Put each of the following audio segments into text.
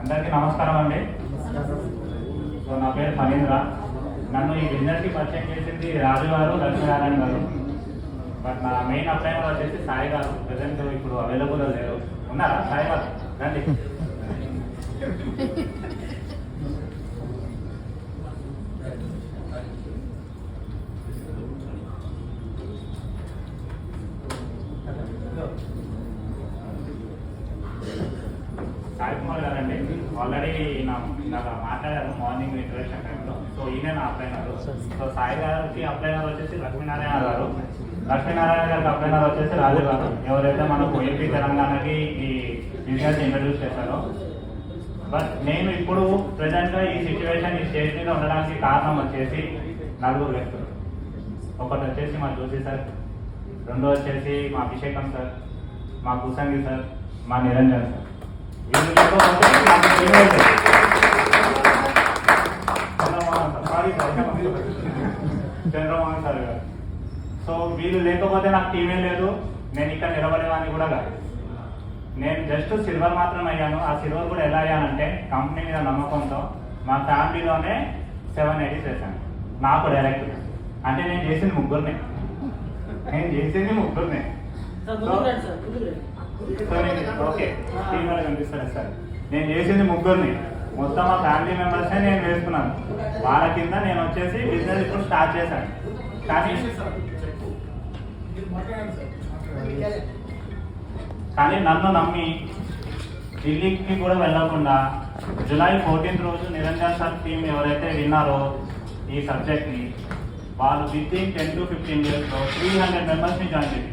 అందరికీ నమస్కారం అండి. సో నా పేరు ఫణీంద్ర. నన్ను ఈ బిజినెస్కి పరిచయం చేసింది రాజు గారు, లక్ష్మీనారాయణ గారు. బట్ నా మెయిన్ అప్లైనర్ వచ్చేసి సాయి గారు. ప్రజెంట్ ఇప్పుడు అవైలబుల్ లేరు. ఉన్నారా సాయి గారు? రండి. సాయి కుమార్ గారండి. ఆల్రెడీ నాకు మాట్లాడారు మార్నింగ్ ఇంట్రడక్షన్ టైంలో. సో ఈయన నా అప్లైనర్. సో సాయి గారికి అప్లైనర్ వచ్చేసి లక్ష్మీనారాయణ గారు, లక్ష్మీనారాయణ గారికి అప్లైనర్ వచ్చేసి రాజు గారు. ఎవరైతే మనకు ఏపీ తెలంగాణకి ఈ బిజినెస్ ఇంట్రడ్యూస్ చేశారో. బట్ నేను ఇప్పుడు ప్రజెంట్గా ఈ సిచ్యువేషన్ ఈ స్టేజ్ మీద ఉండడానికి కారణం వచ్చేసి నలుగురు వ్యక్తులు. ఒకటి వచ్చేసి మా జోషి సార్, రెండో వచ్చేసి మా అభిషేకం సార్, మా కుసంగి సార్, మా నిరంజన్ సార్. చంద్రమోహన్ సార్ గారు. సో వీళ్ళు లేకపోతే నాకు టీమే లేదు, నేను ఇక్కడ నిలబడేవాడిని కూడా కాదు. నేను జస్ట్ సిల్వర్ మాత్రం అయ్యాను. ఆ సిల్వర్ కూడా ఎలా అయ్యానంటే కంపెనీ మీద నమ్మకంతో మా ఫ్యామిలీలోనే 780 చేశాను నాకు డైరెక్ట్. అంటే నేను చేసింది ముగ్గురినే. ఓకే, టీవీలో కనిపిస్తాను సార్. నేను చేసింది ముగ్గురిని, మొత్తం మా ఫ్యామిలీ మెంబర్స్నే నేను వేసుకున్నాను. వాళ్ళ కింద నేను వచ్చేసి బిజినెస్ ఇప్పుడు స్టార్ట్ చేశాను. కానీ నన్ను నమ్మి ఢిల్లీకి కూడా వెళ్ళకుండా జూలై 14 రోజు నిరంజన్ సార్ టీం ఎవరైతే విన్నారో ఈ సబ్జెక్ట్ని, వాళ్ళు వితిన్ 10 to 15 డేస్లో 300 మెంబర్స్ని జాయిన్ చేసి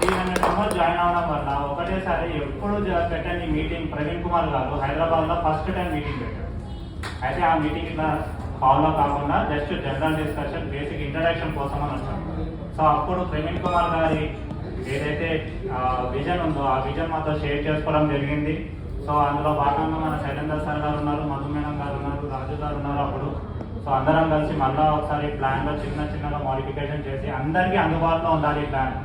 300 మెంబర్స్ జాయిన్ అవ్వడం వల్ల ఒకటేసారి ఎప్పుడు పెట్టండి మీటింగ్. ప్రవీణ్ కుమార్ గారు హైదరాబాద్లో ఫస్ట్ టైం మీటింగ్ పెట్టారు. అయితే ఆ మీటింగ్ ఇట్లా హాల్లో కాకుండా just general discussion, basic introduction కోసం అని వచ్చాను. సో అప్పుడు ప్రవీణ్ కుమార్ గారి ఏదైతే విజన్ ఉందో ఆ విజన్ మాతో షేర్ చేసుకోవడం జరిగింది. సో అందులో భాగంగా మన శైలేందర్ సార్ గారు ఉన్నారు, మధుమేనం గారు ఉన్నారు, రాజు గారు ఉన్నారు. అప్పుడు సో అందరం కలిసి మళ్ళీ ఒకసారి ప్లాన్లో చిన్నగా మోడిఫికేషన్ చేసి అందరికీ అందుబాటులో ఉండాలి ఈ ప్లాన్.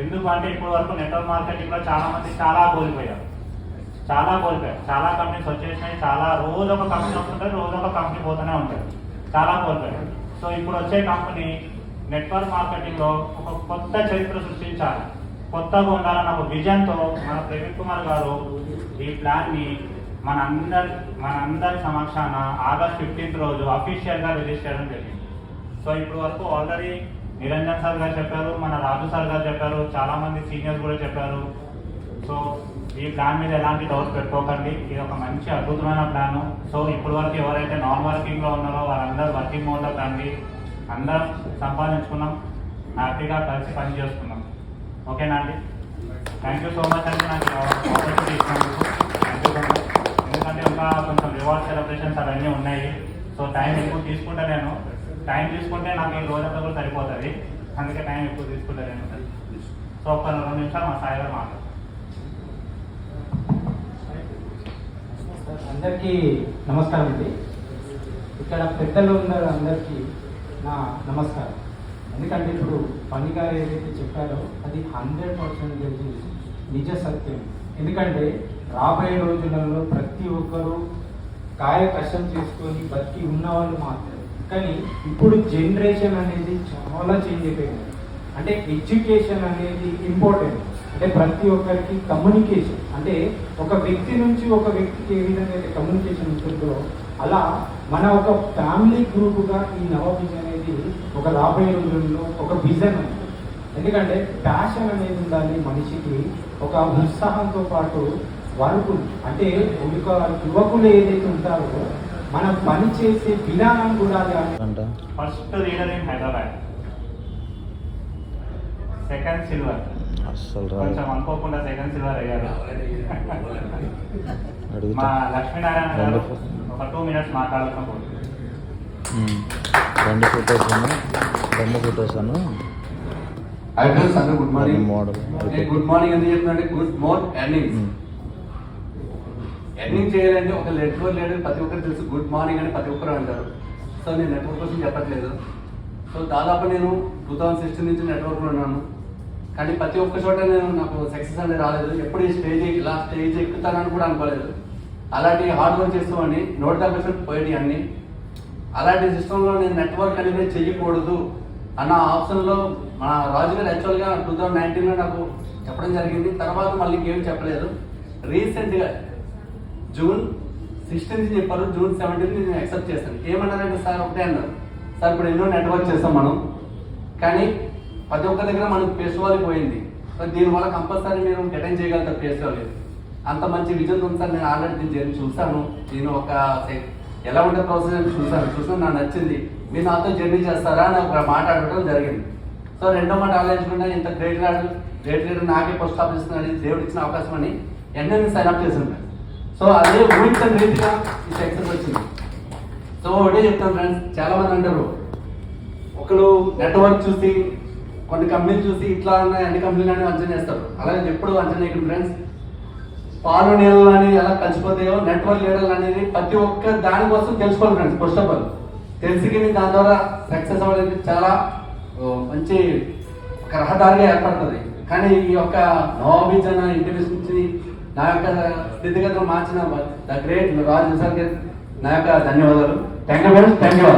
ఎందుకంటే ఇప్పటి వరకు నెట్వర్క్ మార్కెటింగ్లో చాలా మంది చాలా కోల్పోయారు. చాలా కంపెనీస్ వచ్చేసినాయి. రోజు ఒక కంపెనీ వస్తుంటాయి, రోజు ఒక కంపెనీ పోతూనే ఉంటాయి. చాలా కోల్పోయారు. సో ఇప్పుడు వచ్చే కంపెనీ నెట్వర్క్ మార్కెటింగ్లో ఒక కొత్త చరిత్ర సృష్టించాలి, కొత్తగా ఉండాలన్న ఒక విజన్తో మన ప్రవీణ్ కుమార్ గారు ఈ ప్లాన్ని మనందరి సమక్షాన ఆగస్ట్ 15 రోజు అఫీషియల్గా రిలీజ్ చేయడం జరిగింది. సో ఇప్పుడు వరకు ఆల్రెడీ నిరంజన్ సార్ గారు చెప్పారు, మన రాజు సార్ గారు చెప్పారు, చాలామంది సీనియర్స్ కూడా చెప్పారు. సో ఈ ప్లాన్ మీద ఎలాంటి డౌట్స్ పెట్టుకోకండి. ఇది ఒక మంచి అద్భుతమైన ప్లాను. సో ఇప్పటి వరకు ఎవరైతే నాన్ వర్కింగ్లో ఉన్నారో వాళ్ళందరూ వర్కింగ్ మోడ్లో రండి. అందరం సంపాదించుకున్నాం, హ్యాపీగా కలిసి పని చేసుకున్నాం. ఓకేనా అండి? థ్యాంక్ యూ సో మచ్ అండి నాకు ఆపర్చునిటీ ఇచ్చినందుకు. Thank you so much. ఎందుకంటే ఇంకా కొంచెం రివార్డ్ సెలబ్రేషన్స్ అవన్నీ ఉన్నాయి. సో టైం ఎక్కువ తీసుకుంటా నేను. టైం తీసుకుంటే నాకు ఈ రోజంతా కూడా సరిపోతుంది. అందుకే టైం ఎక్కువ తీసుకుంటా నేను. సో ఒక 2 నిమిషాలు మా సాయి గారు మాట్లాడతారు. అందరికీ నమస్కారం అండి. ఇక్కడ పెద్దలు ఉన్నారు, అందరికీ నా నమస్కారం. ఎందుకంటే ఇప్పుడు పని గారు ఏదైతే చెప్పారో అది 100% నిజ సత్యం. ఎందుకంటే రాబోయే రోజులలో ప్రతి ఒక్కరూ కాయ కష్టం చేసుకొని బతికి ఉన్నవాళ్ళు మాత్రమే. కానీ ఇప్పుడు జనరేషన్ అనేది చాలా చేంజ్ అయిపోయింది. అంటే ఎడ్యుకేషన్ అనేది ఇంపార్టెంట్. అంటే ప్రతి ఒక్కరికి కమ్యూనికేషన్, అంటే ఒక వ్యక్తి నుంచి ఒక వ్యక్తికి ఏ విధంగా అయితే కమ్యూనికేషన్ ఉంటుందో అలా మన ఒక ఫ్యామిలీ గ్రూప్గా ఈ నవ విజన్ అనేది ఒక రాబోయే రోజుల్లో ఒక విజన్ ఉంది. ఎందుకంటే ప్యాషన్ అనేది ఉండాలి మనిషికి. ఒక ఉత్సాహంతో పాటు వర్క్, అంటే ఒక యువకులు ఏదైతే ఉంటారో మన పని చేసే విధానం కూడా. First reader in Hyderabad, second silver. కొంచెం అనుకోకుండా సెకండ్ సిల్వర్ అయ్యారు. మా లక్ష్మీనారాయణ గారు ఒక 2 minutes మాట్లాడుతున్నప్పుడు 2 ఫొటోస్ అను అడ్రస్ అన్న good morning model. Good morning అని చెప్తుంటే గుడ్ మార్నింగ్ ఎర్నింగ్ చేయాలంటే ఒక నెట్వర్క్ లీడర్ ప్రతి ఒక్కరు తెలుసు. గుడ్ మార్నింగ్ అని ప్రతి ఒక్కరు అంటారు. సో నేను నెట్వర్క్ కోసం చెప్పట్లేదు. సో దాదాపు నేను 2016 నుంచి నెట్వర్క్లో ఉన్నాను. కానీ ప్రతి ఒక్క చోట నేను నాకు సక్సెస్ అనేది రాలేదు. ఎప్పుడు ఈ స్టేజ్ ఎక్కుతానని కూడా అనుకోలేదు. అలాంటి హార్డ్ వర్క్ చేస్తామని 100% పోయేటి అన్ని. అలాంటి సిస్టంలో నేను నెట్వర్క్ అనేది చెయ్యకూడదు అన్న ఆప్షన్లో మన రాజు గారు యాక్చువల్గా 2019లో నాకు చెప్పడం జరిగింది. తర్వాత మళ్ళీ ఇంకేం చెప్పలేదు. రీసెంట్గా జూన్ 16 చెప్పారు, జూన్ 17 నేను యాక్సెప్ట్ చేస్తాను. ఏమన్నారంటే సార్ ఒకటే అన్నారు, సార్ ఇప్పుడు ఎన్నో నెట్వర్క్ చేస్తాం మనం, కానీ ప్రతి ఒక్క దగ్గర మనకు ఫెస్టివల్ పోయింది. సో దీనివల్ల కంపల్సరీ మీరు అటెండ్ చేయగలుగుతారు ఫెస్టివల్. అంత మంచి విజన్ ఉంది సార్. నేను ఆల్రెడీ దీన్ని జర్నీ చూస్తాను. నేను ఒక ఎలా ఉంటే ప్రాసెస్ అని చూసాను నాకు నచ్చింది. మీరు నాతో జర్నీ చేస్తారా అని ఒక మాట్లాడటం జరిగింది. సో రెండో మాట ఆలోచించుకుంటే ఇంత గ్రేట్ లీడర్ నాకే పోస్ట్ ఆఫీస్ ఇస్తున్నాడు, దేవుడు ఇచ్చిన అవకాశం అని వెంటనే నేను సైన్ అప్ చేస్తున్నాను. సో అదే ఊహించిన రీతిగా ఈ సక్సెస్ వచ్చింది. సో ఒకటే చెప్తాను ఫ్రెండ్స్, చాలా మంది అంటారు ఒకరు నెట్వర్క్ చూసి కొన్ని కంపెనీలు చూసి ఇట్లా ఉన్నాయి అన్ని కంపెనీలు అని అంచనా చేస్తారు. అలాగే ఎప్పుడు అంచనా వేయకండి ఫ్రెండ్స్. పాలు నీళ్ళు అని ఎలా కలిసిపోతాయో నెట్వర్క్ లీడర్లు అనేది ప్రతి ఒక్క దానికోసం తెలుసుకోవాలి ఫ్రెండ్స్. ఫస్ట్ ఆఫ్ ఆల్ తెలుసుకుని దాని ద్వారా సక్సెస్ అవ్వడానికి చాలా మంచి ఒక రహదారిగా ఏర్పడుతుంది. కానీ ఈ యొక్క నవాబీజన ఇంటర్వ్యూస్ నుంచి నా యొక్క స్థితిగతులు మార్చిన ద గ్రేట్ రాజు సార్ నా యొక్క ధన్యవాదాలు. Thank you friends, thank you.